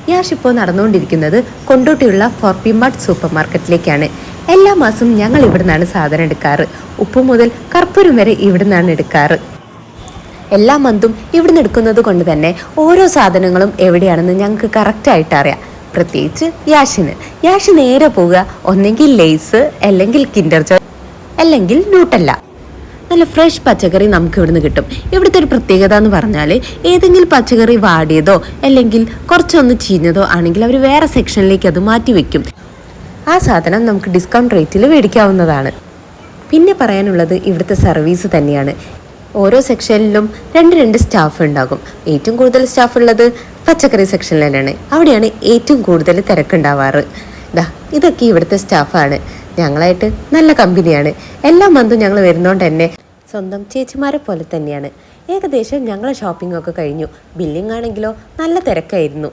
യാഷ് ഇപ്പോൾ നടന്നുകൊണ്ടിരിക്കുന്നത് കൊണ്ടോട്ടിയുള്ള ഫോർപി mart super മാർക്കറ്റിലേക്കാണ്. എല്ലാ മാസവും ഞങ്ങൾ ഇവിടെ നിന്നാണ് സാധനം എടുക്കാറ്. ഉപ്പ് മുതൽ കർപ്പൂരം വരെ ഇവിടെ നിന്നാണ് എടുക്കാറ്. എല്ലാ മന്തും ഇവിടുന്ന് എടുക്കുന്നത് കൊണ്ട് തന്നെ ഓരോ സാധനങ്ങളും എവിടെയാണെന്ന് ഞങ്ങൾക്ക് കറക്റ്റായിട്ട് അറിയാം. പ്രത്യേകിച്ച് യാഷ് നേരെ പോവുക, ഒന്നെങ്കിൽ ലേസ്, അല്ലെങ്കിൽ കിൻഡർ ജോയ്, അല്ലെങ്കിൽ ന്യൂട്ടല്ല. നല്ല ഫ്രഷ് പച്ചക്കറി നമുക്ക് ഇവിടുന്ന് കിട്ടും. ഇവിടുത്തെ ഒരു പ്രത്യേകത എന്ന് പറഞ്ഞാൽ ഏതെങ്കിലും പച്ചക്കറി വാടിയതോ അല്ലെങ്കിൽ കുറച്ചൊന്ന് ചീഞ്ഞതോ ആണെങ്കിൽ അവർ വേറെ സെക്ഷനിലേക്ക് അത് മാറ്റി വയ്ക്കും. ആ സാധനം നമുക്ക് ഡിസ്കൗണ്ട് റേറ്റിൽ മേടിക്കാവുന്നതാണ്. പിന്നെ പറയാനുള്ളത് ഇവിടുത്തെ സർവീസ് തന്നെയാണ്. ഓരോ സെക്ഷനിലും രണ്ട് സ്റ്റാഫ് ഉണ്ടാകും. ഏറ്റവും കൂടുതൽ സ്റ്റാഫ് ഉള്ളത് പച്ചക്കറി സെക്ഷനിൽ തന്നെയാണ്. അവിടെയാണ് ഏറ്റവും കൂടുതൽ തിരക്കുണ്ടാവാറ്. ഇതൊക്കെ ഇവിടുത്തെ സ്റ്റാഫാണ്. ഞങ്ങളായിട്ട് നല്ല കമ്പനിയാണ്. എല്ലാ മന്തും ഞങ്ങൾ വരുന്നതുകൊണ്ട് തന്നെ സ്വന്തം ചേച്ചിമാരെ പോലെ തന്നെയാണ്. ഏകദേശം ഞങ്ങളെ ഷോപ്പിംഗ് ഒക്കെ കഴിഞ്ഞു. ബില്ലിംഗ് ആണെങ്കിലോ നല്ല തിരക്കായിരുന്നു.